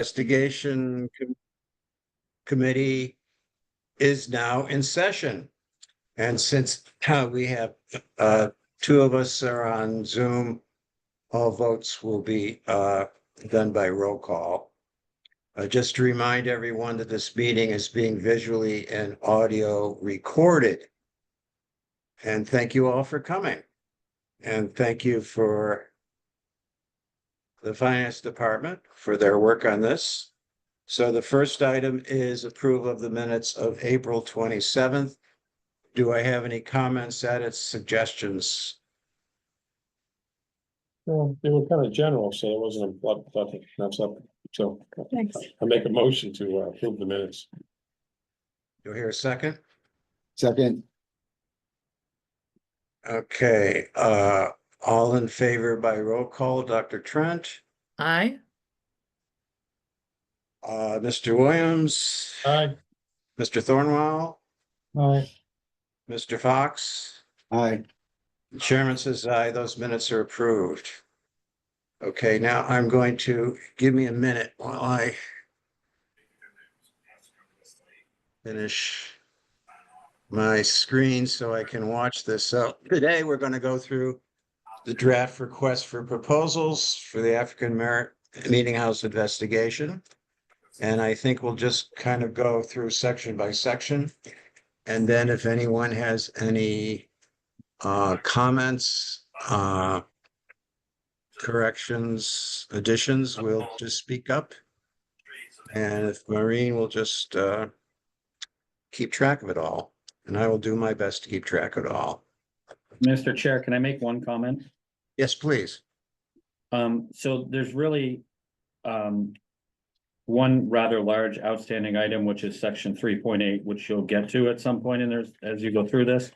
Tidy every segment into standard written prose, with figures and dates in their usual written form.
Investigation Committee is now in session. And since we have two of us are on Zoom, all votes will be done by roll call. Just to remind everyone that this meeting is being visually and audio recorded. And thank you all for coming. And thank you for the Finance Department for their work on this. So the first item is approval of the minutes of April 27th. Do I have any comments, edits, suggestions? Well, they were kind of general, so it wasn't nothing. That's up. So Thanks. I make a motion to approve the minutes. Do I hear a second? Second. Okay, all in favor by roll call, Dr. Trent, Aye. Mr. Williams, Aye. Mr. Thornwell, Aye. Mr. Fox. Aye. The chairman says aye, those minutes are approved. Okay, now I'm going to, give me a minute while I finish my screen so I can watch this. So today we're going to go through the draft request for proposals for the African Meeting House investigation. And I think we'll just kind of go through section by section. And then if anyone has any comments, corrections, additions, we'll just speak up. And if Maureen will just keep track of it all, and I will do my best to keep track of it all. Mr. Chair, can I make one comment? Yes, please. So there's really one rather large outstanding item, which is section 3.8, which you'll get to at some point in there as you go through this.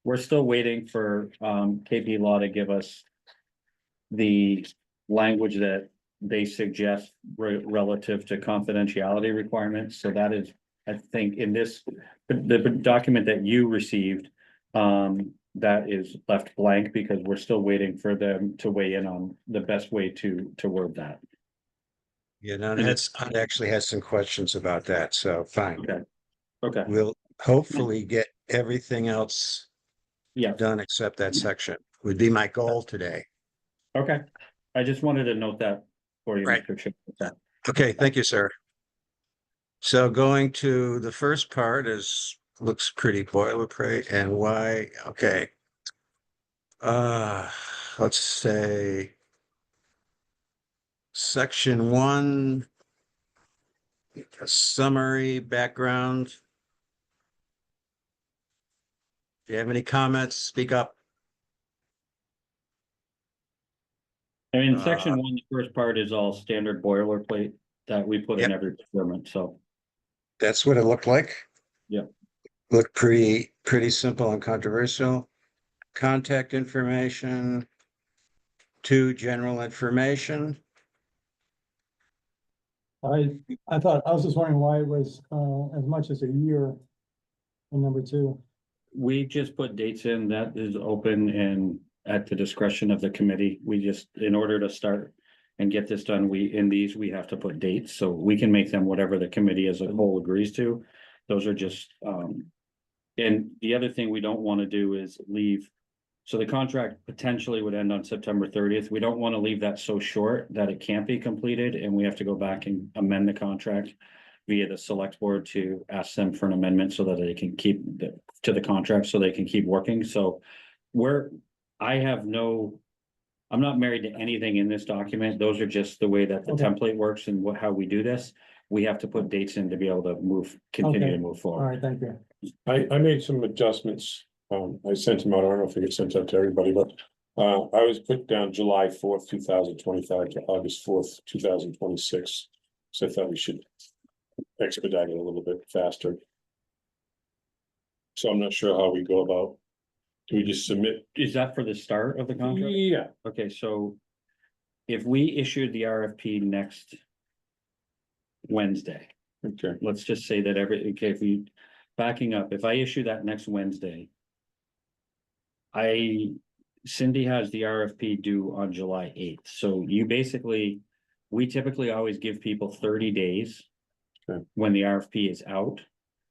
We're still waiting for KP Law to give us the language that they suggest relative to confidentiality requirements. So that is, I think, in this, the document that you received, that is left blank because we're still waiting for them to weigh in on the best way to word that. Yeah, no, that's, I actually has some questions about that, so fine. Okay. We'll hopefully get everything else Yeah. done except that section, would be my goal today. Okay. I just wanted to note that for you, Right. Mr. Chair. Okay, thank you, sir. So going to the first part is, looks pretty boilerplate and why, okay. Let's say section 1, summary background. Do you have any comments? Speak up. I mean, section 1, the first part is all standard boilerplate that we put in every procurement, so. That's what it looked like. Yeah. Looked pretty simple and controversial. Contact information. 2, general information. I thought, I was just wondering why it was as much as a year in number 2. We just put dates in that is open and at the discretion of the committee. We just, in order to start and get this done, we have to put dates, so we can make them whatever the committee as a whole agrees to. Those are just, and the other thing we don't want to do is leave. So the contract potentially would end on September 30th. We don't want to leave that so short that it can't be completed and we have to go back and amend the contract via the select board to ask them for an amendment so that they can keep to the contract so they can keep working. So I'm not married to anything in this document. Those are just the way that the template works and how we do this. We have to put dates in to be able to continue to move forward. All right, thank you. I made some adjustments. I sent them out. I don't know if it gets sent out to everybody, but I was put down July 4th, 2025 to August 4th, 2026. So I thought we should expedite it a little bit faster. So I'm not sure how we go about. Do we just submit? Is that for the start of the contract? Yeah. Okay, so if we issued the RFP next Wednesday, Okay. let's just say that if we backing up, if I issue that next Wednesday, Cindy has the RFP due on July 8th. So you basically we typically always give people 30 days. Okay. When the RFP is out,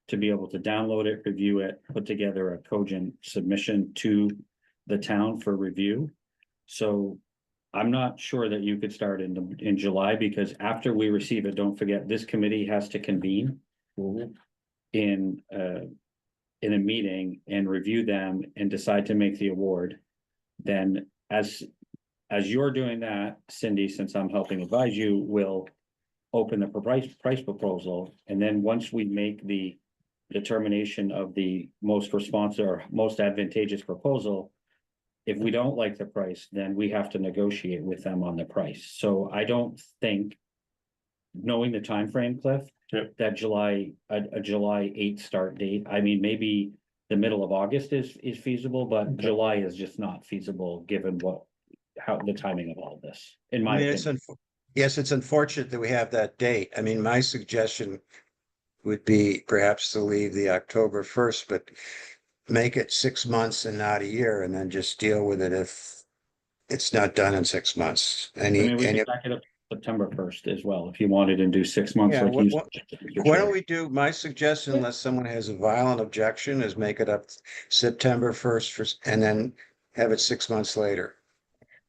to be able to download it, review it, put together a cogent submission to the town for review. So I'm not sure that you could start in July, because after we receive it, don't forget, this committee has to convene in a meeting and review them and decide to make the award. Then as you're doing that, Cindy, since I'm helping advise you, will open the price proposal. And then once we make the determination of the most responsive or most advantageous proposal, if we don't like the price, then we have to negotiate with them on the price. So I don't think, knowing the time frame, Cliff, Yep. that a July 8th start date, I mean, maybe the middle of August is feasible, but Okay. July is just not feasible given how the timing of all this, in my I mean, opinion. yes, it's unfortunate that we have that date. I mean, my suggestion would be perhaps to leave the October 1st, but make it 6 months and not a year, and then just deal with it if it's not done in 6 months. I mean, we And could back it up September 1st as well, if you wanted, and do 6 months Yeah, like you. suggested. why don't we do, my suggestion, unless someone has a violent objection, is make it up September 1st and then have it 6 months later.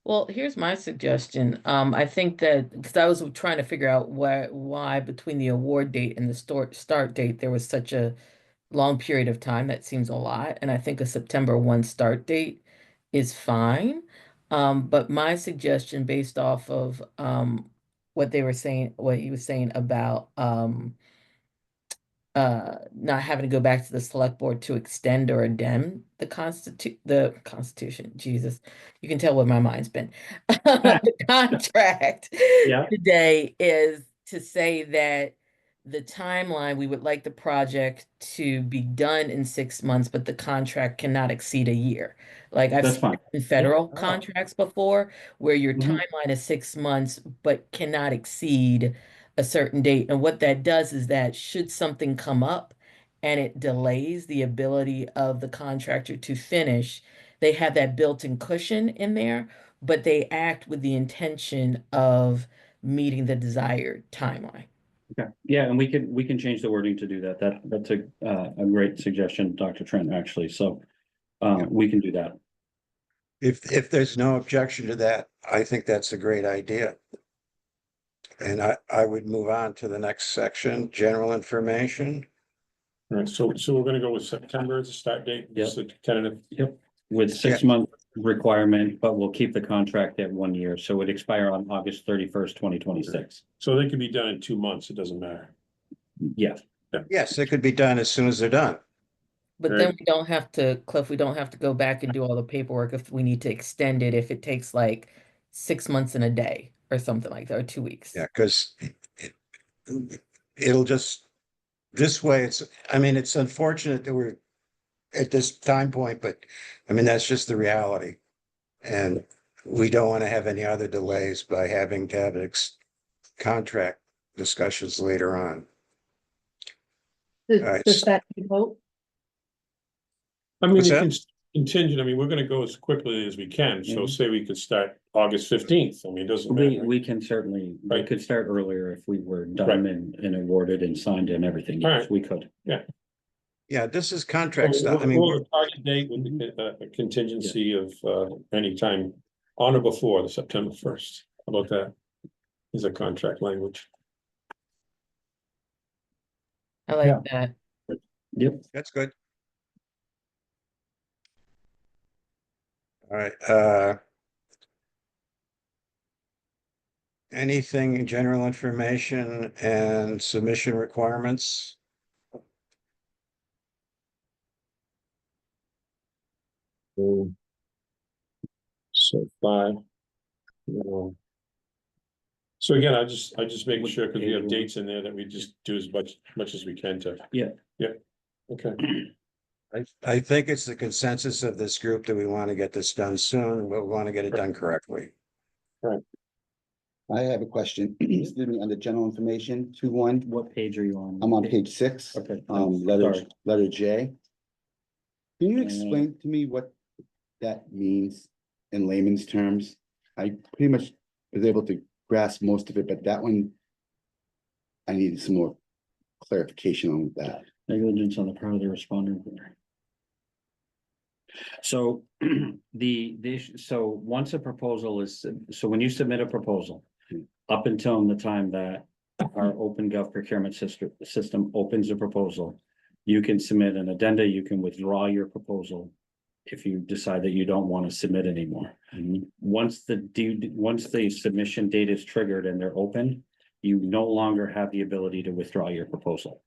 Well, here's my suggestion. I think that, because I was trying to figure out why between the award date and the start date, there was such a long period of time. That seems a lot. And I think a September 1 start date is fine. But my suggestion based off of what they were saying, what he was saying about not having to go back to the select board to extend or addend the constitution, Jesus, you can tell what my mind's been. The contract Yeah. today is to say that the timeline, we would like the project to be done in 6 months, but the contract cannot exceed a year. Like I've That's seen fine. in federal Oh. contracts before, where your Mhm. timeline is 6 months, but cannot exceed a certain date. And what that does is that should something come up and it delays the ability of the contractor to finish, they have that built-in cushion in there, but they act with the intention of meeting the desired timeline. Okay, yeah, and we can change the wording to do that. That's a great suggestion, Dr. Trent, actually. So we can do that. If there's no objection to that, I think that's a great idea. And I would move on to the next section, general information. All right, so we're gonna go with September as a start date, just a tentative. Yep. With 6 month requirement, but we'll keep the contract at 1 year. So it would expire on August 31st, 2026. So they can be done in 2 months, it doesn't matter. Yeah, Yes, it could be done as soon as they're done. But Very then we don't have to, Cliff, we don't have to go back and do all the paperwork if we need to extend it, if it takes like 6 months and a day or something like that, or 2 weeks. Yeah, because it'll just, this way, I mean, it's unfortunate that we're at this time point, but I mean, that's just the reality. And we don't want to have any other delays by having to have contract discussions later on. Does All right. does that vote? I mean, What's it that? can contingent, I mean, we're gonna go as quickly as we can, so Mhm. say we could start August 15th, I mean, it doesn't we matter. we can certainly, we Right. could start earlier if we were done and awarded and signed and everything. All Yes, right. we could. Yeah, this is So contract stuff. I mean, we'll target date with a contingency of any time on or before the September 1st. How about that? Is a contract language. I like Yeah. that. Yep. that's good. All right, anything, general information and submission requirements? So 5. So again, I just make What sure, because we page have you on? dates in there, that we just do as much as we can to. Yeah. Yeah, okay. I think it's the consensus of this group that we want to get this done soon, but we want to get it done correctly. I have a question, excuse me, under general information, 2-1, What page are you on? I'm on page 6, Okay. letter J. Can you Uh, explain to me what that means in layman's terms? I pretty much was able to grasped most of it, but that one. I needed some more clarification on that. Negligence on the part of the responder. So so once a proposal is, so when you submit a proposal, up until the time that our OpenGov procurement system opens a proposal, you can submit an addenda, you can withdraw your proposal if you decide that you don't want to submit anymore. Once the submission date is triggered and they're open, you no longer have the ability to withdraw your proposal.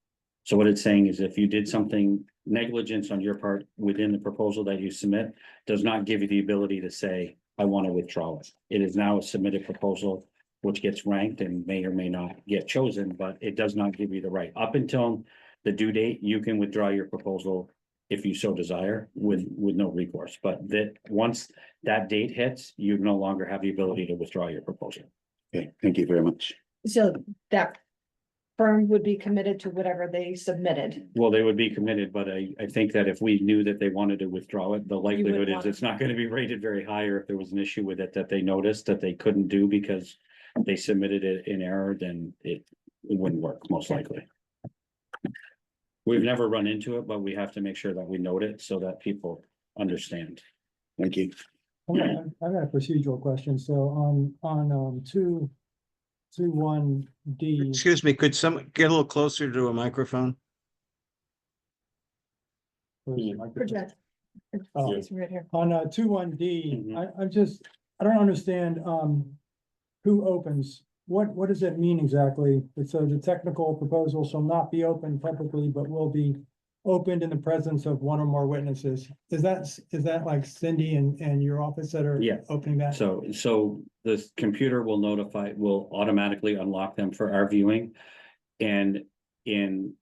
So what it's saying is if you did something negligence on your part within the proposal that you submit, does not give you the ability to say, I want to withdraw it. It is now a submitted proposal, which gets ranked and may or may not get chosen, but it does not give you the right. Up until the due date, you can withdraw your proposal if you so desire with no recourse. But that once that date hits, you no longer have the ability to withdraw your proposal. Okay, thank you very much. So that firm would be committed to whatever they submitted. Well, they would be committed, but I think that if we knew that they wanted to withdraw it, the likelihood is want- it's not going to be rated very high, or if there was an issue with it that they noticed that they couldn't do because they submitted it in error, then it wouldn't work, most likely. We've never run into it, but we have to make sure that we note it so that people understand. Thank you. I've got a procedural question. So on 2.1D. Excuse me, could someone get a little closer to a microphone? Project. Oh. It's right here. On 2.1D, Mhm. I don't understand who opens. What does that mean exactly? So the technical proposal shall not be opened publicly, but will be opened in the presence of one or more witnesses. Is that like Cindy and your office that are Yes. opening that? So the computer will automatically unlock them for our viewing. And in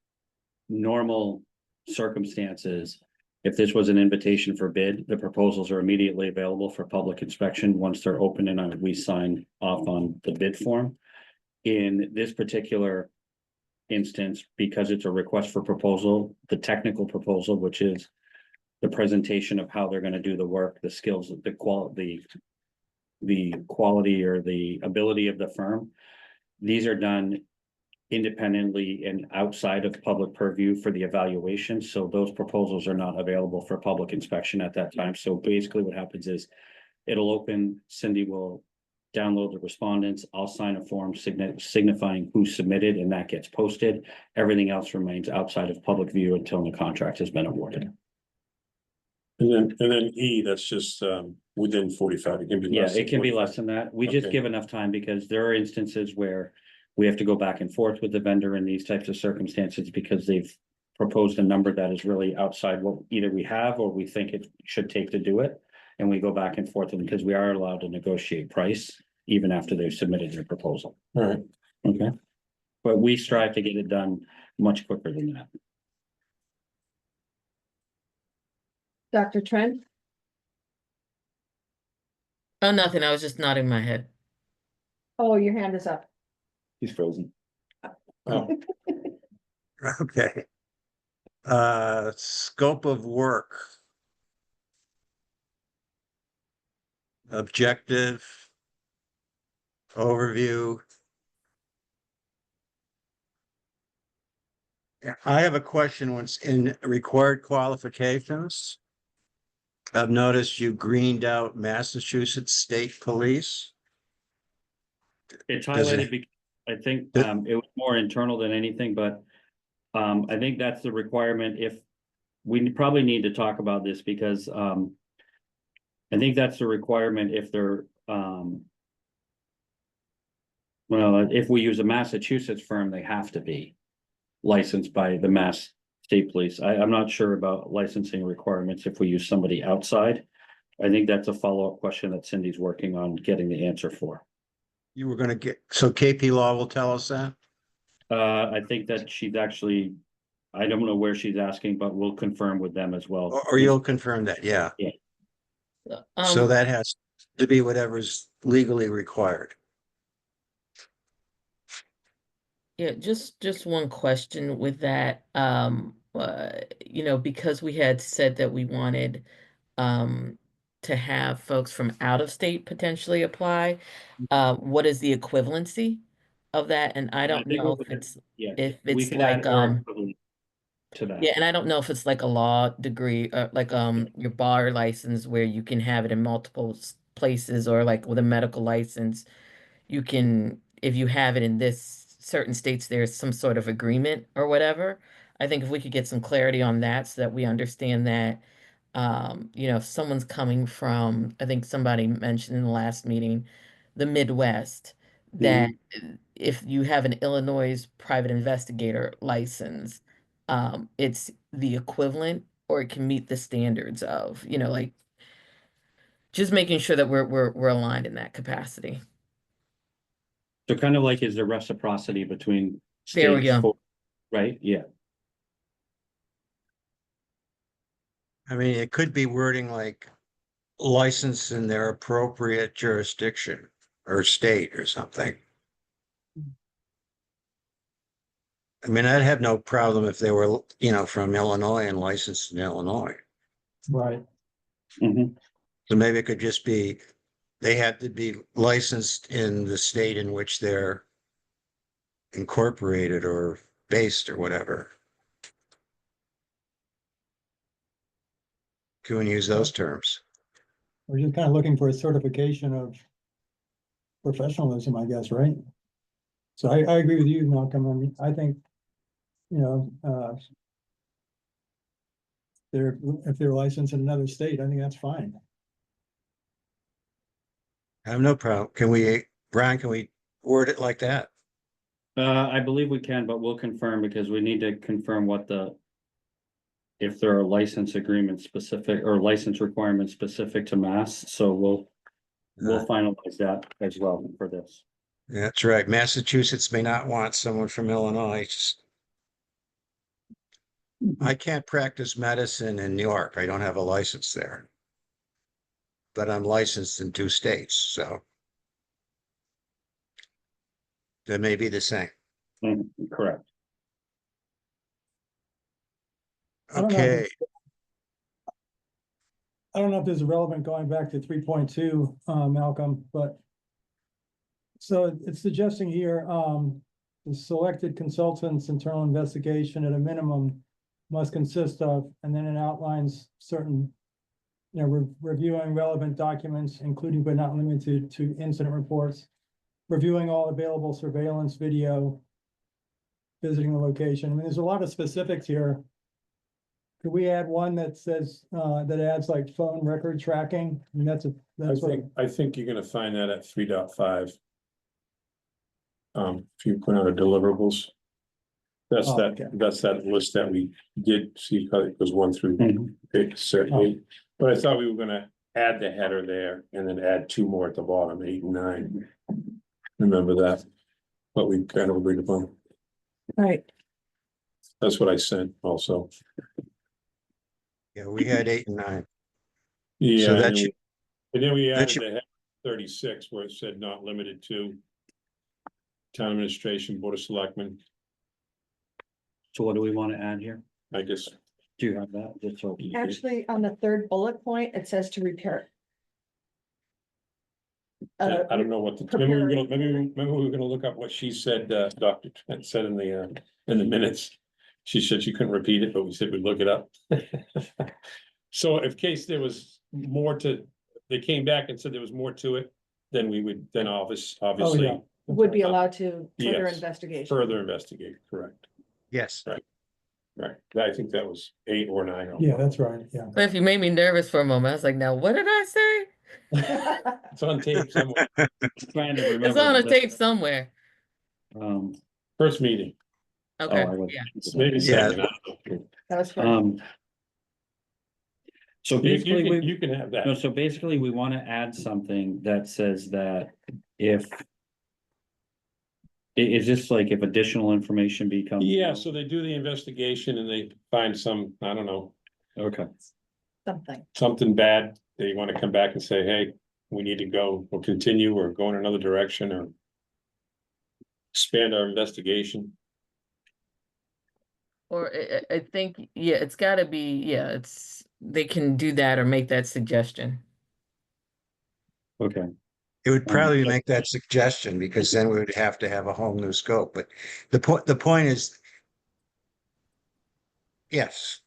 normal circumstances, if this was an invitation for bid, the proposals are immediately available for public inspection once they're open and we sign off on the bid form. In this particular instance, because it's a request for proposal, the technical proposal, which is the presentation of how they're going to do the work, the skills, the quality or the ability of the firm, these are done independently and outside of public purview for the evaluation. So those proposals are not available for public inspection at that time. So basically what happens is it'll open, Cindy will download the respondents, I'll sign a form signifying who submitted, and that gets posted. Everything else remains outside of public view until the contract has been awarded. And then E, that's just within 45, it can be Yeah, less. it can be less than that. We just Okay. give enough time because there are instances where we have to go back and forth with the vendor in these types of circumstances because they've proposed a number that is really outside what either we have or we think it should take to do it. And we go back and forth because we are allowed to negotiate price even after they've submitted their proposal. All right, Okay. But we strive to get it done much quicker than that. Dr. Trent? Oh, nothing. I was just nodding my head. Oh, your hand is up. He's frozen. oh, Okay. Scope of work. Objective. Overview. I have a question. Once in required qualifications. I've noticed you greened out Massachusetts State Police. It's Does it- highlighted because I think Does- it was more internal than anything, but I think that's the requirement. If we probably need to talk about this because I think that's the requirement if they're well, if we use a Massachusetts firm, they have to be licensed by the Mass State Police. I'm not sure about licensing requirements if we use somebody outside. I think that's a follow-up question that Cindy's working on getting the answer for. You were gonna get, so KP Law will tell us that? I think that she's actually, I don't know where she's asking, but we'll confirm with them as well. Or you'll confirm that, yeah. So Um, that has to be whatever's legally required. Yeah, just one question with that. You know, because we had said that we wanted to have folks from out of state potentially apply. What is the equivalency of that? And I don't think know we if could- it's, Yeah, if we it's could like, add our equivalent to yeah, that. and I don't know if it's like a law degree, like your bar license where you can have it in multiple places, or like with a medical license, you can, if you have it in this certain states, there's some sort of agreement or whatever. I think if we could get some clarity on that so that we understand that, if someone's coming from, I think somebody mentioned in the last meeting, the Midwest, that if you have an Illinois private investigator license, it's the equivalent, or it can meet the standards of, like just making sure that we're aligned in that capacity. So kind of like, is there reciprocity between There we states go. right? Yeah. I mean, it could be wording like licensed in their appropriate jurisdiction or state or something. I mean, I'd have no problem if they were, from Illinois and licensed in Illinois. Right. Mhm. So maybe it could just be, they had to be licensed in the state in which they're incorporated or based or whatever. Can we use those terms? We're just kind of looking for a certification of professionalism, I guess, right? So I agree with you, Malcolm. I mean, I think, if they're licensed in another state, I think that's fine. I have no problem. Brian, can we word it like that? I believe we can, but we'll confirm, because we need to confirm if there are license agreements specific or license requirements specific to Mass, so we'll finalize that as well for this. That's right. Massachusetts may not want someone from Illinois. I can't practice medicine in New York. I don't have a license there. But I'm licensed in 2 states, so that may be the same. Correct. I don't know if Okay, I don't know if this is relevant going back to 3.2, Malcolm, but. So it's suggesting here, the selected consultant's internal investigation at a minimum must consist of, and then it outlines certain. Reviewing relevant documents, including but not limited to incident reports. Reviewing all available surveillance video. Visiting the location. I mean, there's a lot of specifics here. Could we add one that says, that adds like phone record tracking? I mean, I think you're gonna find that at 3.5. If you put out a deliverables. That's Oh, okay. that's that list that we did see, how it goes 1 through Mhm. 8, certainly. But I thought we were gonna add the header there and then add 2 more at the bottom, 8 and 9. Remember that, what we kind of agreed upon. Right, That's what I sent also. yeah, we had 8 and 9. Yeah, that and then should- and then we that added should- the header 36 where it said not limited to town administration, board of selectmen, So what do we want to add here? I guess. Do you have that? Just so we can see? actually, on the third bullet point, it says to repair. I don't know what maybe we were gonna look up what she said, Dr. Trent said in the minutes. She said she couldn't repeat it, but we said we'd look it up. So if case there was more they came back and said there was more to it, then we would, then obviously Would be allowed to further Yes. investigation. further investigate, correct, Yes, right, I think that was 8 or 9. Yeah, that's right, yeah. Cliff, you made me nervous for a moment. I was like, now, what did I say? It's on tape somewhere, Trying to remember. It's on a but, tape somewhere. first meeting, Okay, I was- yeah. maybe Yeah. second. I don't know. That was good. So You basically, you can have no, that, so basically, we want to add something that says that if. Is this like if additional information becomes? yeah, so they do the investigation and they find some, I don't know, Okay, something bad, they wanna come back and say, hey, we need to go, or continue, or go in another direction, or expand our investigation. Or I think, yeah, it's gotta be, yeah, they can do that or make that suggestion. Okay, It would probably so- make that suggestion because then we would have to have a whole new scope, but the point is. Yes,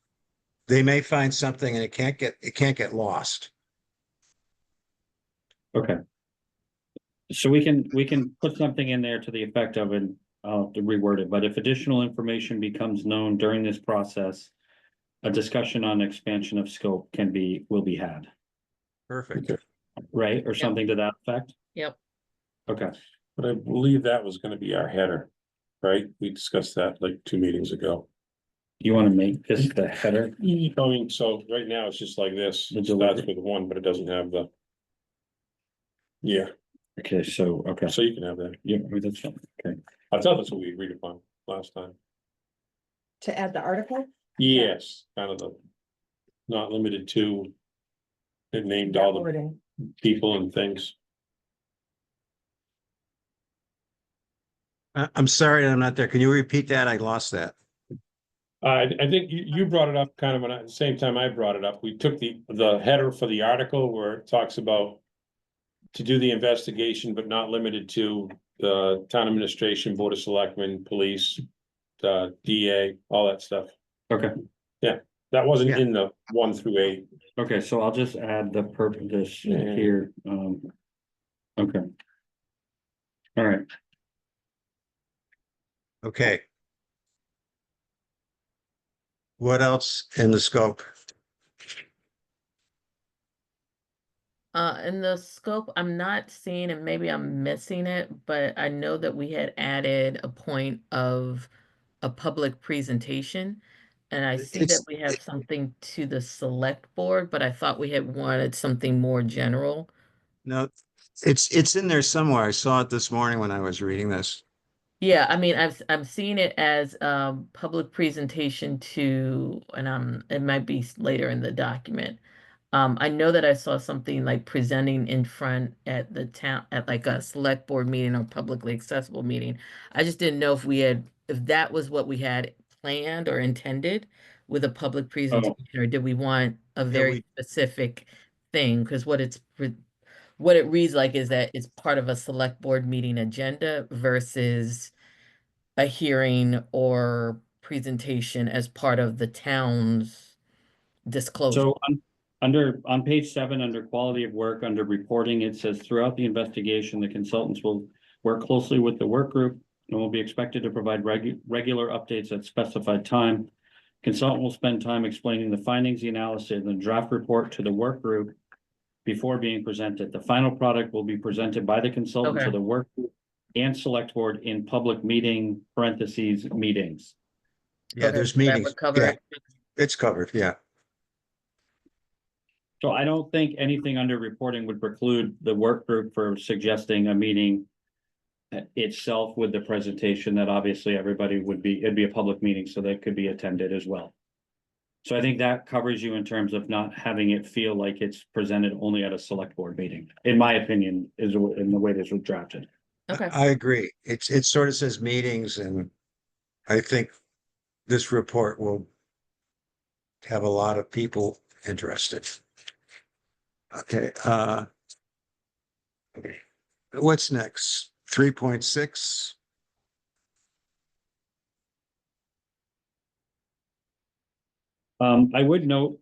they may find something and it can't get lost. okay. So we can put something in there to the effect of, and I'll have to reword it, but if additional information becomes known during this process, a discussion on expansion of scope will be had, Perfect. right? Or something to that effect? Yep. Okay, But I believe that was gonna be our header, right? We discussed that like 2 meetings ago. you want to make this the header? I mean, so right now it's just like this, The it starts delivery. with 1, but it doesn't have the. Yeah, Okay, so, okay, so you can have that. yeah, that's fine, okay. I thought that's what we agreed upon last time. To add the article? Yes, kind of the. Not limited to. It named That all the wording. people and things. I'm sorry I'm not there. Can you repeat that? I lost that. I think you brought it up kind of at the same time I brought it up. We took the header for the article where it talks about. To do the investigation, but not limited to the town administration, board of selectmen, police. DA, all that stuff. Okay, That wasn't Yeah. in the 1 through 8. okay, so I'll just add the purpose Yeah. here, okay. All right, Okay. What else in the scope? In the scope, I'm not seeing, and maybe I'm missing it, but I know that we had added a point of a public presentation. And I see that It's we have something to the select board, but I thought we had wanted something more general. no, it's in there somewhere. I saw it this morning when I was reading this. Yeah, I mean, I'm seeing it as public presentation to, and it might be later in the document. I know that I saw something like presenting in front at the town, at like a select board meeting or publicly accessible meeting. I just didn't know if that was what we had planned or intended with a public presentation, or did we want a very we- specific thing? Because what it reads like is that it's part of a select board meeting agenda versus a hearing or presentation as part of the town's disclosure. so on page 7, under quality of work, under reporting, it says throughout the investigation, the consultants will work closely with the work group and will be expected to provide regular updates at specified time. Consultant will spend time explaining the findings, the analysis, and the draft report to the work group before being presented. The final product will be presented by the consultant to Okay. the work group and select board in public meeting, parentheses, meetings. Yeah, Okay, there's so that meetings. would cover Yeah, it. it's covered. Yeah. So I don't think anything under reporting would preclude the work group for suggesting a meeting itself with the presentation that obviously it'd be a public meeting, so that could be attended as well. So I think that covers you in terms of not having it feel like it's presented only at a select board meeting, in my opinion, is in the way this was drafted. Okay. I agree. It sort of says meetings and I think this report will have a lot of people interested. Okay, what's next? 3.6. I would note,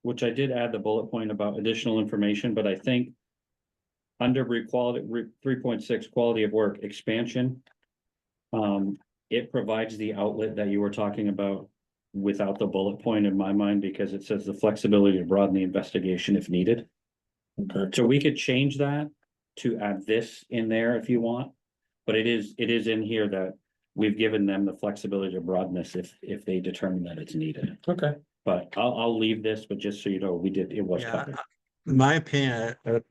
which I did add the bullet point about additional information, but I think under 3.6 quality of work expansion, it provides the outlet that you were talking about without the bullet point in my mind, because it says the flexibility to broaden the investigation if needed. Okay. So we could change that to add this in there if you want, but it is in here that we've given them the flexibility to broaden this if they determine that it's needed. Okay. But I'll leave this, but just so you know, it was Yeah, covered. in my opinion, I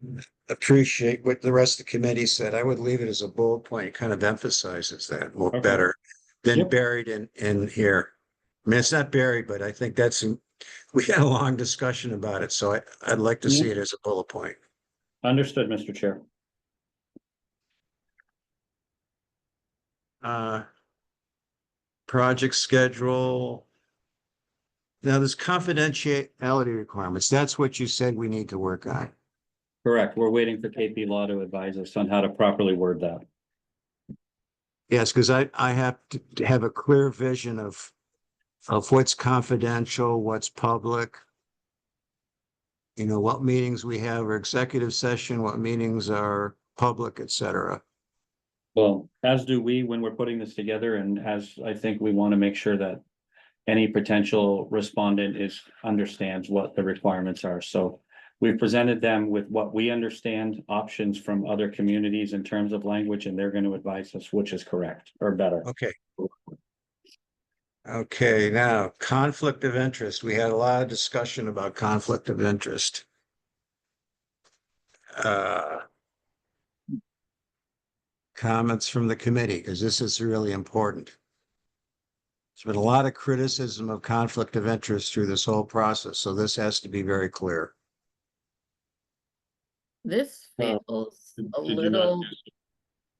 appreciate what the rest of the committee said. I would leave it as a bullet point. It kind of emphasizes that more Okay. better than Yep. buried in here. I mean, it's not buried, but I think we had a long discussion about it, so I'd like to see it as a bullet point. Understood, Mr. Chair. Project schedule. Now, there's confidentiality requirements. That's what you said we need to work on. Correct. We're waiting for KP Law to advise us on how to properly word that. Yes, because I have to have a clear vision of what's confidential, what's public. You know, what meetings we have are executive session, what meetings are public, et cetera. Well, as do we when we're putting this together, and as I think we want to make sure that any potential respondent understands what the requirements are. So we've presented them with what we understand options from other communities in terms of language, and they're going to advise us which is correct or better. Okay. Okay, now conflict of interest. We had a lot of discussion about conflict of interest. Comments from the committee, because this is really important. There's been a lot of criticism of conflict of interest through this whole process, so this has to be very clear. This Uh, feels a Did you not? little,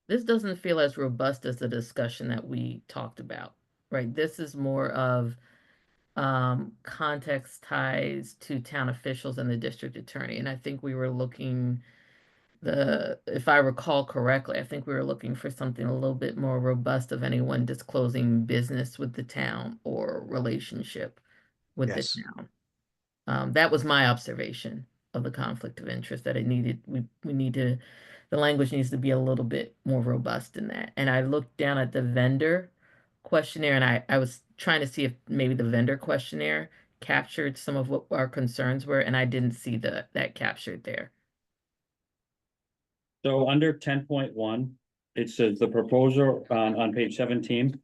this doesn't feel as robust as the discussion that we talked about, right? This is more of context ties to town officials and the district attorney. And I think we were looking if I recall correctly, I think we were looking for something a little bit more robust of anyone disclosing business with the town or relationship with the Yes. town. That was my observation of the conflict of interest, that we need to, the language needs to be a little bit more robust in that. And I looked down at the vendor questionnaire, and I was trying to see if maybe the vendor questionnaire captured some of what our concerns were, and I didn't see that captured there. So under 10.1, it says the proposer on page 17.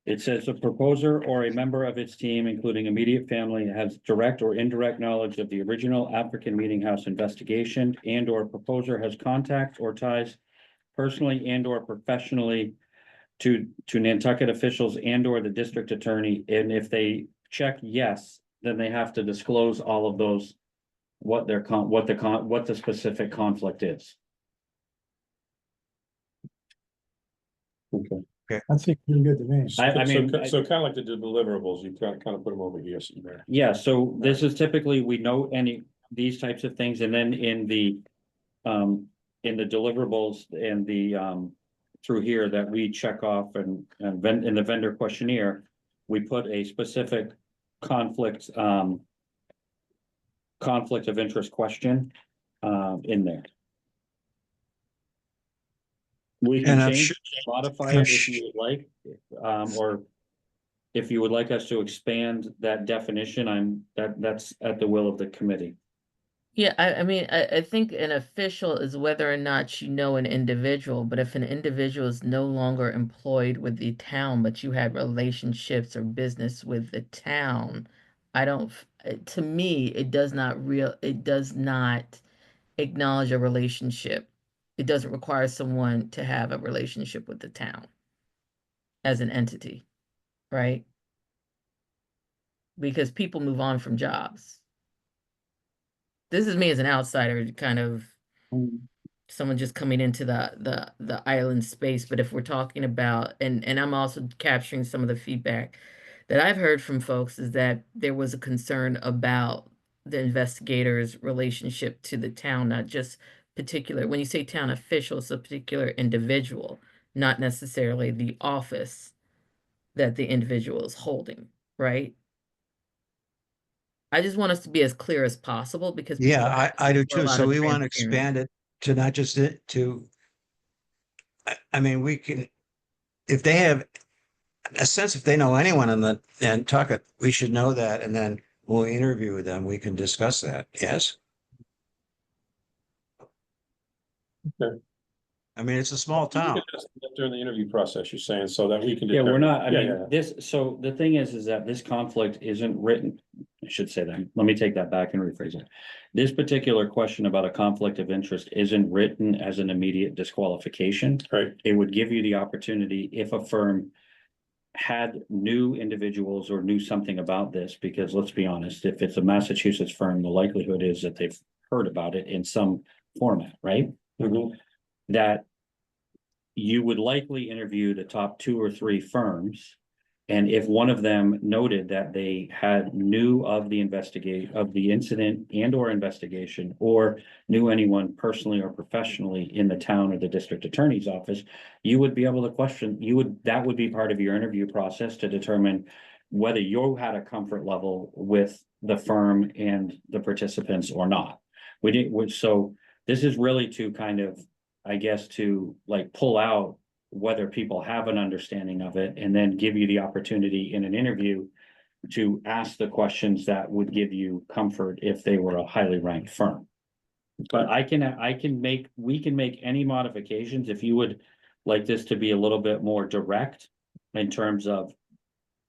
It says the proposer or a member of its team, including immediate family, has direct or indirect knowledge of the original African Meeting House investigation, and or proposer has contacts or ties personally and or professionally to Nantucket officials and or the district attorney. And if they check yes, then they have to disclose all of those, what the specific conflict is. Okay. That seems pretty good to me. I mean, So kind of like the deliverables, you kind of put them over here somewhere. yeah, so this is typically, we know these types of things, and then in the deliverables and the through here that we check off and in the vendor questionnaire, we put a specific conflict of interest question in there. We can And I'm change, sure- modify it if you would like, or if you would like us to expand that definition, that's at the will of the committee. Yeah, I mean, I think an official is whether or not you know an individual, but if an individual is no longer employed with the town, but you had relationships or business with the town, to me, it does not acknowledge a relationship. It doesn't require someone to have a relationship with the town as an entity, right? Because people move on from jobs. This is me as an outsider, kind of someone just coming into the island space. But if we're talking about, and I'm also capturing some of the feedback that I've heard from folks, is that there was a concern about the investigator's relationship to the town, not just particular, when you say town official, it's a particular individual, not necessarily the office that the individual is holding, right? I just want us to be as clear as possible, because people Yeah, are I do asking for a too. lot So of we want to transparency. expand it to not just it to, I mean, we can, if they have a sense, if they know anyone in the Nantucket, we should know that. And then we'll interview them. We can discuss that. Yes. Okay. I mean, it's a small town. During the interview process, you're saying, so that we can. Yeah, we're not, I Yeah, mean, yeah. this, so the thing is that this conflict isn't written, I should say that, let me take that back and rephrase it. This particular question about a conflict of interest isn't written as an immediate disqualification. Right. It would give you the opportunity if a firm had new individuals or knew something about this, because let's be honest, if it's a Massachusetts firm, the likelihood is that they've heard about it in some format, right? Mhm. That you would likely interview the top 2 or 3 firms And if one of them noted that they had knew of the incident and or investigation, or knew anyone personally or professionally in the town or the district attorney's office, you would be able to question, that would be part of your interview process to determine whether you had a comfort level with the firm and the participants or not. So this is really to kind of, I guess, to like pull out whether people have an understanding of it, and then give you the opportunity in an interview to ask the questions that would give you comfort if they were a highly ranked firm. But we can make any modifications if you would like this to be a little bit more direct in terms of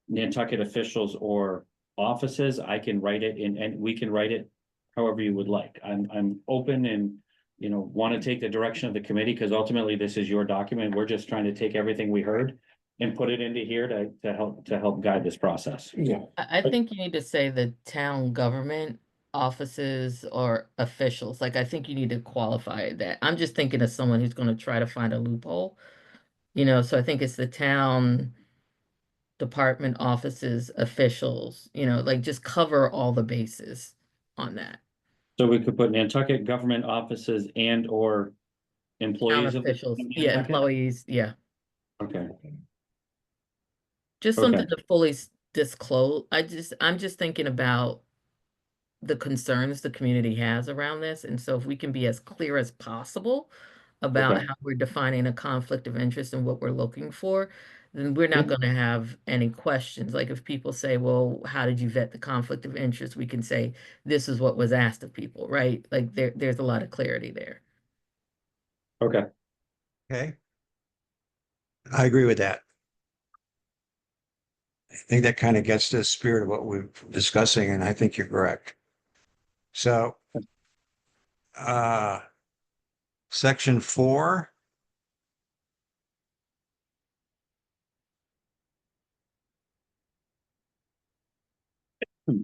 Nantucket officials or offices. I can write it and we can write it however you would like. I'm open and, you know, want to take the direction of the committee, because ultimately this is your document. We're just trying to take everything we heard and put it into here to help guide this process. Yeah. I think you need to say the town government offices or officials. Like, I think you need to qualify that. I'm just thinking of someone who's going to try to find a loophole, so I think it's the town department offices, officials, like just cover all the bases on that. So we could put Nantucket government offices and or Town employees of the. officials, yeah, employees, yeah. Okay, Just Okay. something to fully disclose. I'm just thinking about the concerns the community has around this. And so if we can be as clear as possible about Okay. how we're defining a conflict of interest and what we're looking for, then we're not going to have any questions. Like if people say, well, how did you vet the conflict of interest? We can say, this is what was asked of people, right? Like there's a lot of clarity there. okay. Okay. I agree with that. I think that kind of gets to the spirit of what we're discussing, and I think you're correct. So, section 4. Hmm.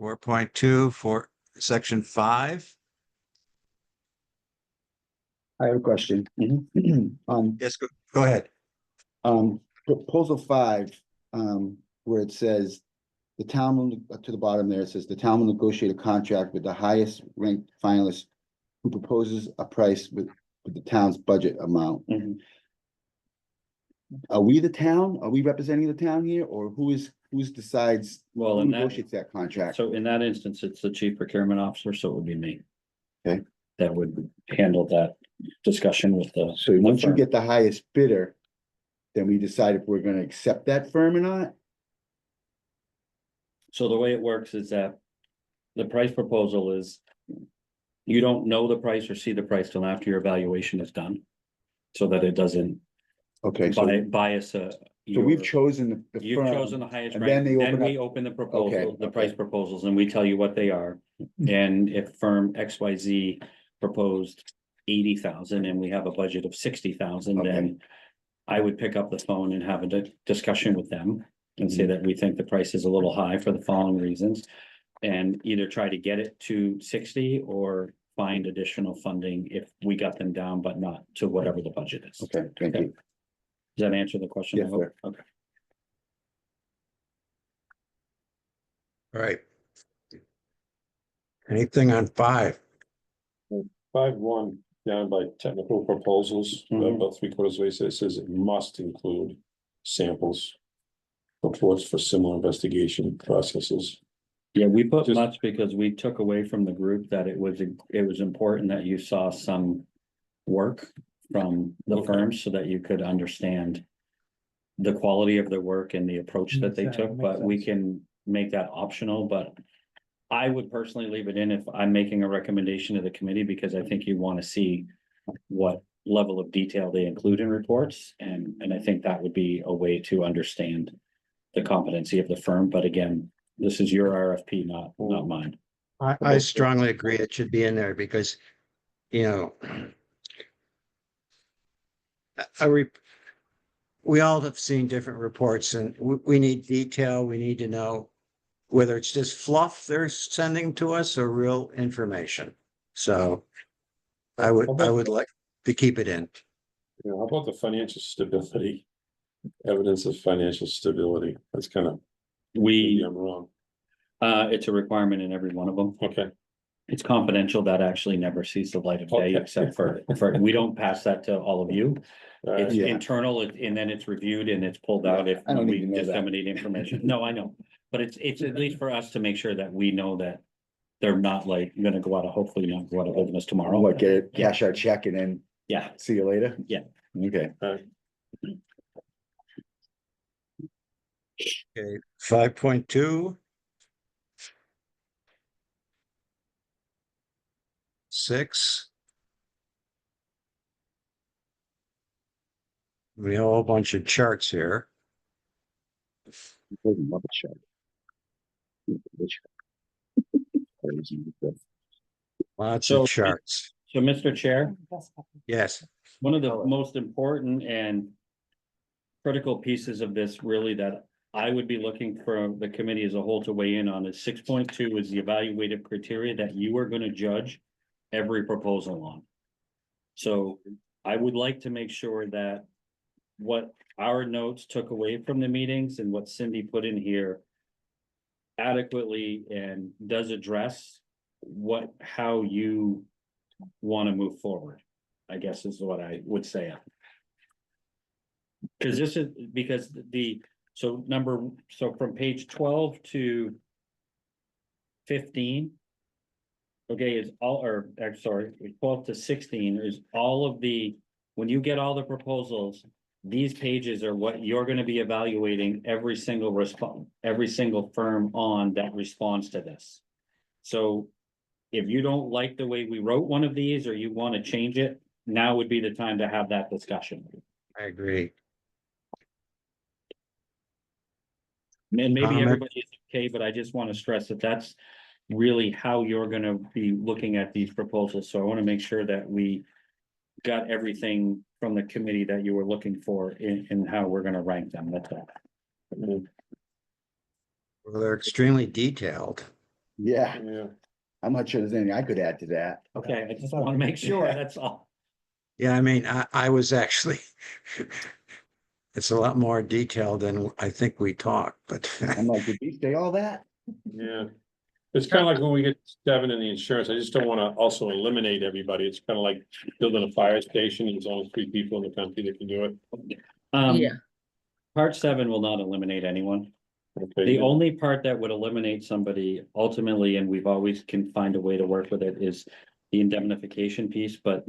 4.2 for section 5. I have a question. Yes, go ahead. Proposal 5, where it says the town will, to the bottom there, it says the town will negotiate a contract with the highest ranked finalist who proposes a price with the town's budget amount. Mhm. Are we the town? Are we representing the town here, or who's decides, Well, who in that, negotiates that contract? so in that instance, it's the chief procurement officer, so it would be me. Okay. That would handle that discussion with the. So the once you firm. get the highest bidder, then we decide if we're gonna accept that firm or not? So the way it works is that the price proposal is, you don't know the price or see the price till after your evaluation is done. So that it doesn't Okay, so bias. so we've chosen the You've firm. chosen the highest and rank, then they then open we open the proposal, Okay, the price okay. proposals, and we tell you what they are. And if firm XYZ proposed 80,000 and we have a budget of 60,000, Okay. then I would pick up the phone and have a discussion with them and say Mm-hmm. that we think the price is a little high for the following reasons. And either try to get it to 60 or find additional funding if we got them down, but not to whatever the budget is. Okay, thank you. Does that answer the question? I Yes, hope? sir. Okay. All right. Anything on 5? 5.1 down by technical proposals, Mhm. about 3/4 way, it says it must include samples. Reports for similar investigation processes. Yeah, we put Just- much because we took away from the group that it was important that you saw some work from the Okay. firms so that you could understand the quality of their work and the approach that they Makes sense, took, makes but we sense. can make that optional, but I would personally leave it in if I'm making a recommendation to the committee, because I think you want to see what level of detail they include in reports, and I think that would be a way to understand the competency of the firm, but again, this is your RFP, not mine. I strongly agree it should be in there because, we all have seen different reports and we need detail. We need to know whether it's just fluff they're sending to us or real information. So I would like to keep it in. How about the financial stability? Evidence of financial stability. That's kind of, maybe We, I'm wrong. it's a requirement in every one of them. Okay. It's confidential. That actually never sees the light of day, Okay. except for, we don't pass that to all of you. It's Yeah. internal, and then it's reviewed and it's pulled out if I don't we need to know that. disseminate information. No, I know. But it's at least for us to make sure that we know that they're not like gonna go out of, hopefully not go out of business tomorrow. What, get it, cash our check and then Yeah, see you later? Yeah. Okay. Okay, 5.2. 6. We have a whole bunch of charts here, Love a check. lots So- of charts. so Mr. Chair, Yes, one of the most important and critical pieces of this really that I would be looking for the committee as a whole to weigh in on is 6.2 is the evaluative criteria that you are gonna judge every proposal on. So I would like to make sure that what our notes took away from the meetings and what Cindy put in here adequately and does address how you want to move forward, I guess is what I would say. Because this is, because so from page 12 to 15. Okay, is all, or, I'm sorry, 12 to 16 is all of when you get all the proposals, these pages are what you're gonna be evaluating every single firm on that responds to this. So if you don't like the way we wrote one of these, or you wanna change it, now would be the time to have that discussion. I agree. And maybe Comment? everybody is okay, but I just wanna stress that that's really how you're gonna be looking at these proposals. So I wanna make sure that we got everything from the committee that you were looking for in how we're gonna rank them, that's all. Well, they're extremely detailed. Yeah, Yeah. I'm not sure there's anything I could add to that. Okay, I just wanna make sure, that's all. Yeah, I mean, I was actually, it's a lot more detailed than I think we talked, but I'm like, did we say all that? Yeah. It's kind of like when we get 7 in the insurance, I just don't want to also eliminate everybody. It's kind of like building a fire station. There's only 3 people in the country that can do it. Yeah. Part 7 will not eliminate anyone. Okay, The good. only part that would eliminate somebody ultimately, and we've always can find a way to work with it, is the indemnification piece, but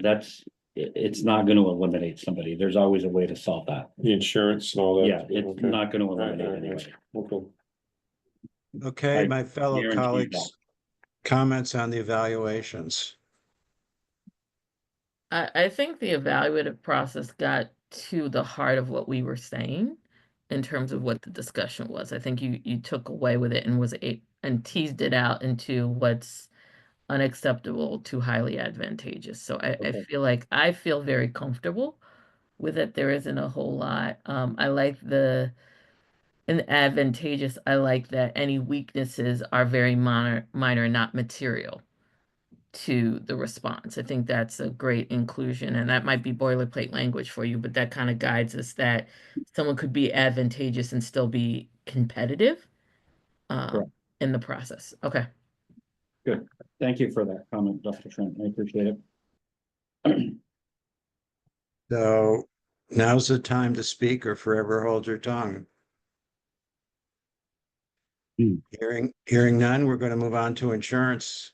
it's not gonna eliminate somebody. There's always a way to solve that. The insurance and all that. Yeah, it's Okay. not gonna All right, eliminate all right, anybody. Okay. okay, I my fellow guarantee colleagues, comments on the evaluations. I think the evaluative process got to the heart of what we were saying in terms of what the discussion was. I think you took away with it and and teased it out into what's unacceptable to highly advantageous. So I Okay. feel like I feel very comfortable with it. There isn't a whole lot. I like in advantageous, I like that any weaknesses are very minor, not material to the response. I think that's a great inclusion, and that might be boilerplate language for you, but that kind of guides us that someone could be advantageous and still be competitive Correct. in the process. Okay. Good. Thank you for that comment, Dr. Trent. I appreciate it. So now's the time to speak or forever hold your tongue. Hmm. Hearing none, we're going to move on to insurance.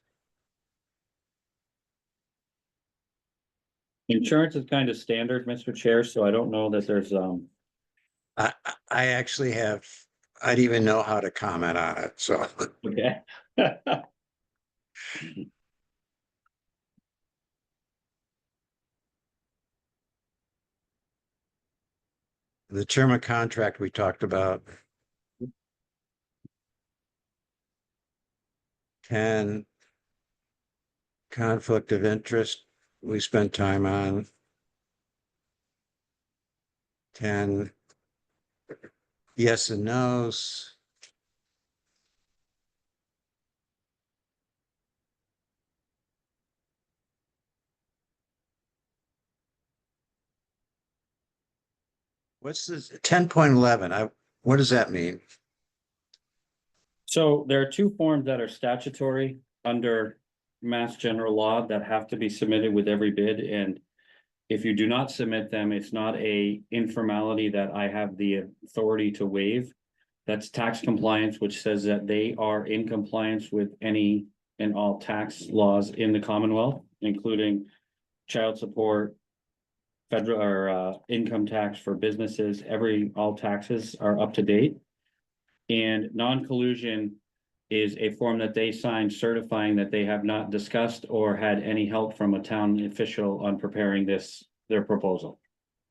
Insurance is kind of standard, Mr. Chair, so I don't know that there's, I actually I didn't even know how to comment on it, so. okay. The term of contract we talked about. 10. Conflict of interest, we spent time on. 10. Yes and no's. What's this 10.11? What does that mean? So there are two forms that are statutory under Mass General Law that have to be submitted with every bid, and if you do not submit them, it's not a informality that I have the authority to waive. That's tax compliance, which says that they are in compliance with any and all tax laws in the Commonwealth, including child support, federal or income tax for businesses, all taxes are up to date. And non-collusion is a form that they sign certifying that they have not discussed or had any help from a town official on preparing their proposal.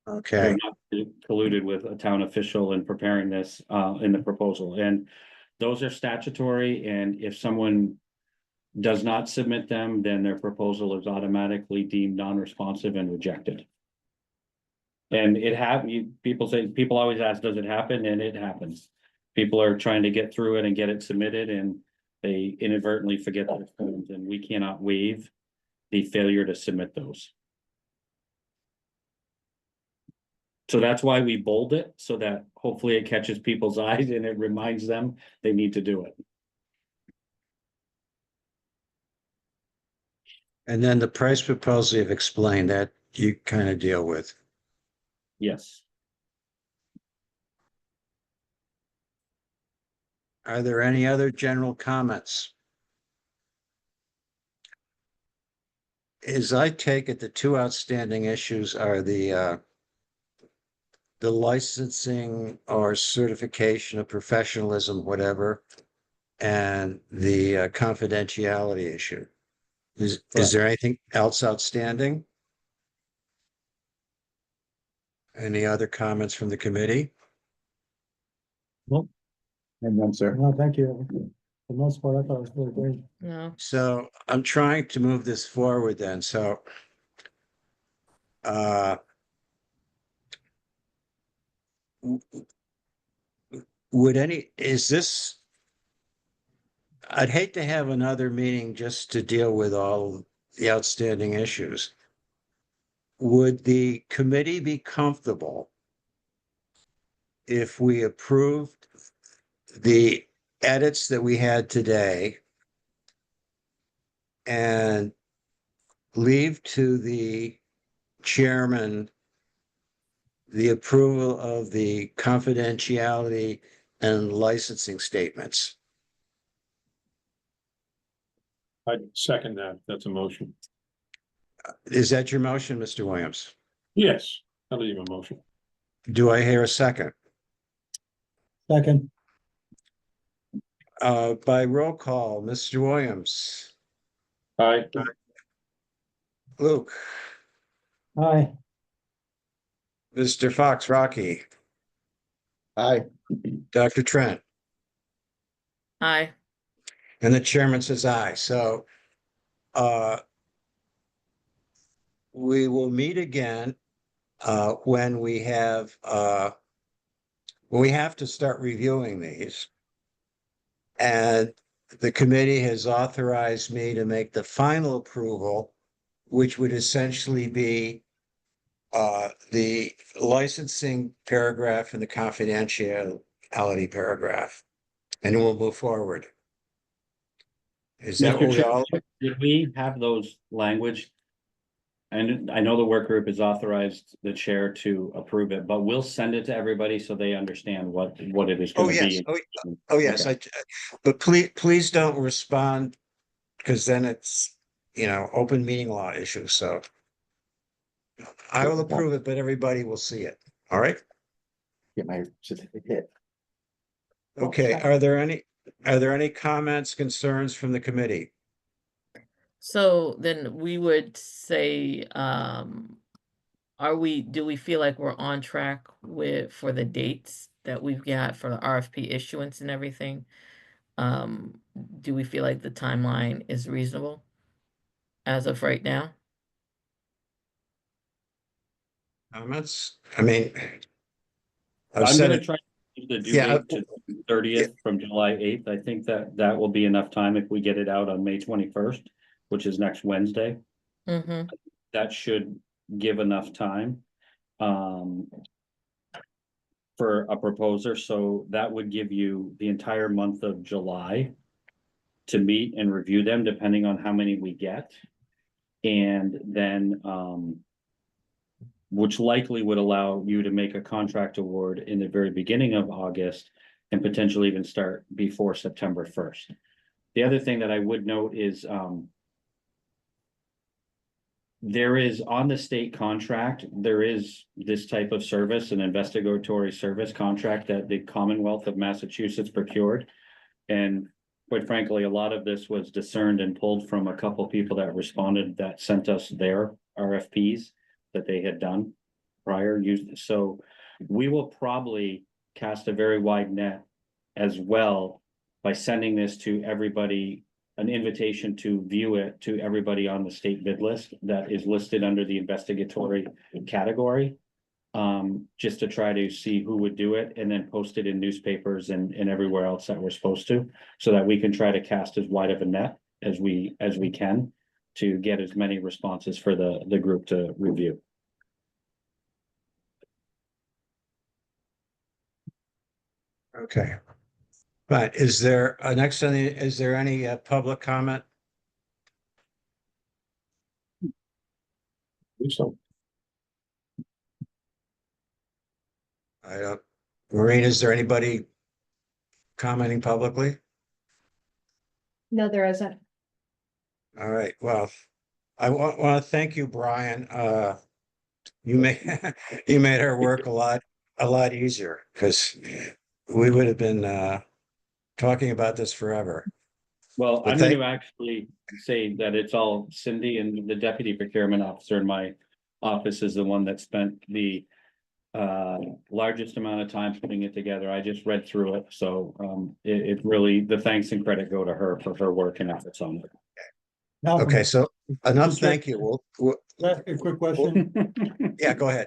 They're Okay, not colluded with a town official in preparing this in the proposal, and those are statutory, and if someone does not submit them, then their proposal is automatically deemed non-responsive and rejected. And people always ask, does it happen? And it happens. People are trying to get through it and get it submitted, and they inadvertently forget their forms, and we cannot waive the failure to submit those. So that's why we bold it, so that hopefully it catches people's eyes and it reminds them they need to do it. and then the price proposal you've explained that you kind of deal with. Yes. Are there any other general comments? As I take it, the two outstanding issues are the licensing or certification of professionalism, whatever, and the confidentiality issue. Is Correct. there anything else outstanding? Any other comments from the committee? And then, sir. No, thank you. For the most part, I thought it was really great. No, So I'm trying to move this forward then, so uh w- is this, I'd hate to have another meeting just to deal with all the outstanding issues. Would the committee be comfortable if we approved the edits that we had today and leave to the chairman the approval of the confidentiality and licensing statements? I second that. That's a motion. Is that your motion, Mr. Williams? Yes, I'll leave a motion. Do I hear a second? Second, By roll call, Mr. Williams, Aye. Luke, aye, Mr. Fox, Rocky, Aye. Dr. Trent, aye. and the chairman says aye. So we will meet again when we have to start reviewing these. And the committee has authorized me to make the final approval, which would essentially be the licensing paragraph and the confidentiality paragraph, and we'll move forward. Is that what we all? Did we have those language? And I know the work group has authorized the chair to approve it, but we'll send it to everybody so they understand what it is Oh, gonna yes. be. Oh, yes. But please don't respond, because then it's, open meeting law issue. So I will approve it, but everybody will see it. All right. Get my certificate. Okay. Are there any comments, concerns from the committee? So then we would say, do we feel like we're on track for the dates that we've got for the RFP issuance and everything? Do we feel like the timeline is reasonable as of right now? Comments? I mean, I've I'm said gonna it. try to keep the due Yeah, date to 30th from July 8th. I think that will be enough time if we get it out on May 21st, which is next Wednesday. Mm-hmm. That should give enough time. for a proposer, so that would give you the entire month of July to meet and review them, depending on how many we get. And then, which likely would allow you to make a contract award in the very beginning of August and potentially even start before September 1st. The other thing that I would note is, there is on the state contract, there is this type of service, an investigatory service contract that the Commonwealth of Massachusetts procured. And quite frankly, a lot of this was discerned and pulled from a couple people that responded that sent us their RFPs that they had done prior. So we will probably cast a very wide net as well by sending this to everybody, an invitation to view it to everybody on the state bid list that is listed under the investigatory category. Just to try to see who would do it and then post it in newspapers and everywhere else that we're supposed to, so that we can try to cast as wide of a net as we can to get as many responses for the group to review. Okay. But is there, next on the, is there any public comment? So, I don't, Maureen, is there anybody commenting publicly? No, there isn't. All right, well, I want to thank you, Brian. You made, you made our work a lot easier, because we would have been talking about this forever. Well, But I'm thank- going to actually say that it's all Cindy, and the deputy procurement officer in my office is the one that spent the largest amount of time putting it together. I just read through it, so it really, the thanks and credit go to her for her work and efforts on it. Malcolm, Okay, so enough, Just thank you. We'll, can I ask a quick question. yeah, go ahead.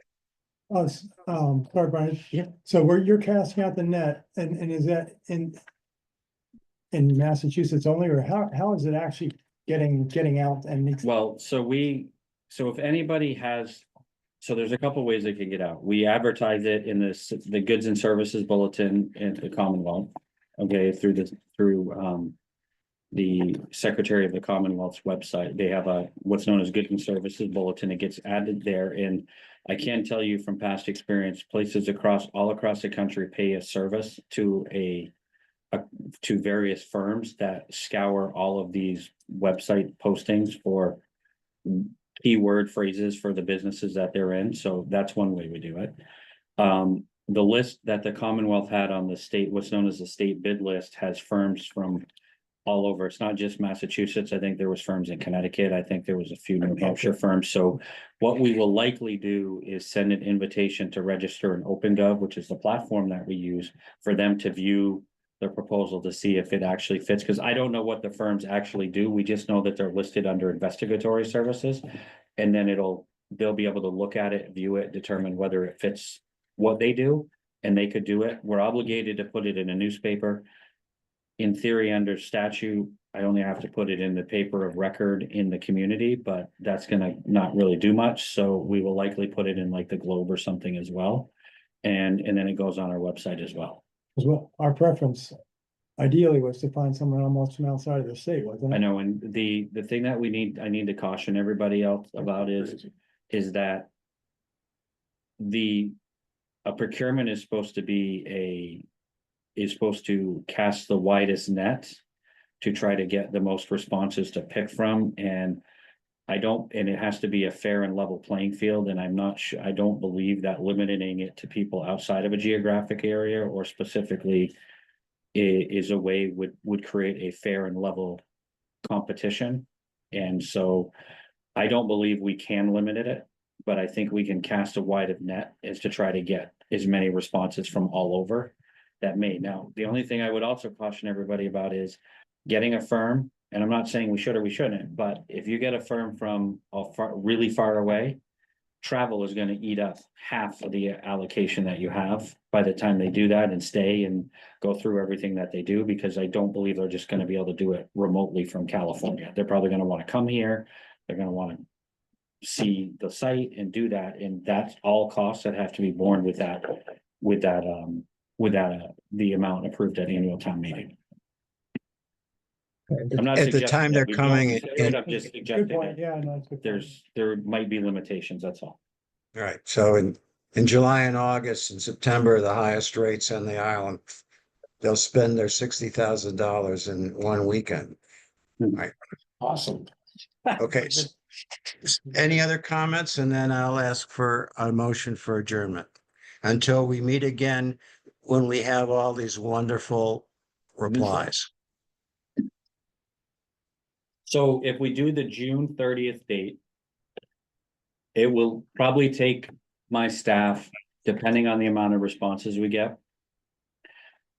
Sorry, Brian. Yeah. So where you're casting out the net, and is that in Massachusetts only, or how is it actually getting out and? Well, so if anybody has, so there's a couple ways they can get out. We advertise it in the goods and services bulletin in the Commonwealth. Okay, through the Secretary of the Commonwealth's website. They have what's known as goods and services bulletin. It gets added there. And I can tell you from past experience, places all across the country pay a service to to various firms that scour all of these website postings for keyword phrases for the businesses that they're in. So that's one way we do it. The list that the Commonwealth had on the state, what's known as the state bid list, has firms from all over. It's not just Massachusetts. I think there was firms in Connecticut. I think there was a few New Hampshire firms. So what we will likely do is send an invitation to register in OpenGov, which is the platform that we use, for them to view the proposal to see if it actually fits. Because I don't know what the firms actually do. We just know that they're listed under investigatory services. And then they'll be able to look at it, view it, determine whether it fits what they do, and they could do it. We're obligated to put it in a newspaper. In theory, under statute, I only have to put it in the paper of record in the community, but that's gonna not really do much. So we will likely put it in like the Globe or something as well. And then it goes on our website as well. As well, our preference ideally was to find someone almost from outside of the state, wasn't I it? know, and the thing that I need to caution everybody else about is that a procurement is supposed to cast the widest net to try to get the most responses to pick from, and it has to be a fair and level playing field, and I'm not sure, I don't believe that limiting it to people outside of a geographic area or specifically is a way would create a fair and level competition. And so I don't believe we can limit it, but I think we can cast a wide of net as to try to get as many responses from all over that may. Now, the only thing I would also caution everybody about is getting a firm, and I'm not saying we should or we shouldn't, but if you get a firm from really far away, travel is going to eat up half of the allocation that you have by the time they do that and stay and go through everything that they do, because I don't believe they're just going to be able to do it remotely from California. They're probably going to want to come here. They're going to want to see the site and do that. And that's all costs that have to be borne with that. with the amount approved at annual town meeting. I'm not At the suggesting time that they're we don't coming consider it, in, I'm just Good suggesting point, that yeah, no, that's a good point. there might be limitations, that's all. right, so in July and August and September, the highest rates on the island. They'll spend their $60,000 in one weekend. Awesome. Okay. Any other comments? And then I'll ask for a motion for adjournment until we meet again when we have all these wonderful replies. So if we do the June 30th date, it will probably take my staff, depending on the amount of responses we get,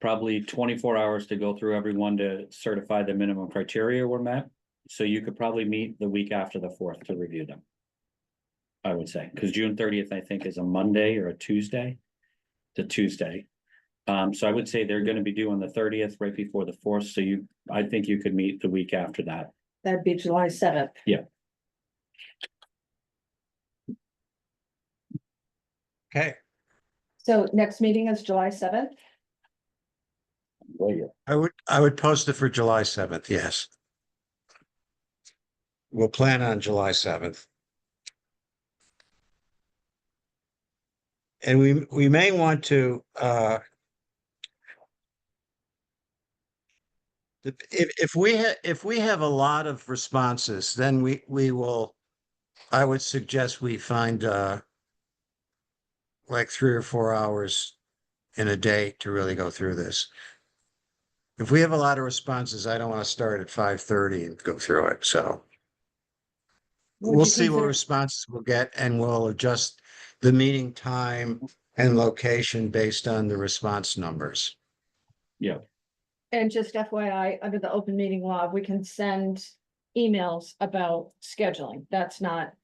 probably 24 hours to go through everyone to certify the minimum criteria were met. So you could probably meet the week after the 4th to review them. I would say, because June 30th, I think, is a Monday or a Tuesday. It's a Tuesday. So I would say they're going to be due on the 30th, right before the 4th. So I think you could meet the week after that. That'd be July 7th. Okay, So next meeting is July 7th. I would post it for July 7th, yes. We'll plan on July 7th. And we may want to if we have a lot of responses, then we will, I would suggest we find like 3 or 4 hours in a day to really go through this. If we have a lot of responses, I don't want to start at 5:30 and go through it, so. Would We'll you see what consider- responses we'll get and we'll adjust the meeting time and location based on the response numbers. And just FYI, under the open meeting law, we can send emails about scheduling. That's not,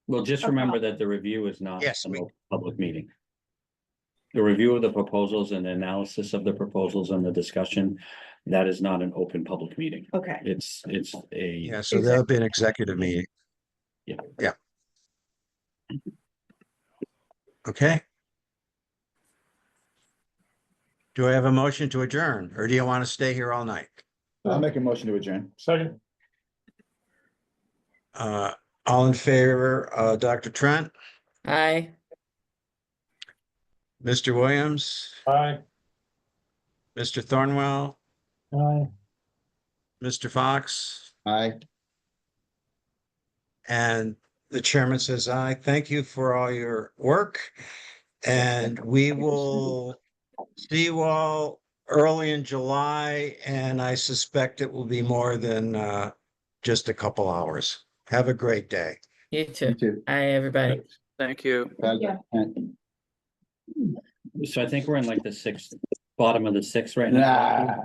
Well, just Okay. remember that the review is not Yes, a we- public meeting. The review of the proposals and analysis of the proposals and the discussion, that is not an open public meeting. okay. It's a, Yeah, so there'll be an executive meeting. Yeah. Yeah. Okay. Do I have a motion to adjourn or do you want to stay here all night? I'll make a motion to adjourn. Second. All in favor, Dr. Trent, Aye. Mr. Williams, Aye. Mr. Thornwell, Aye. Mr. Fox, Aye. and the chairman says aye. Thank you for all your work. And we will see you all early in July, and I suspect it will be more than just a couple hours. Have a great day. You You too. too. Aye, everybody. Thank you. Yeah. so I think we're in like the bottom of the 6th right now. Nah.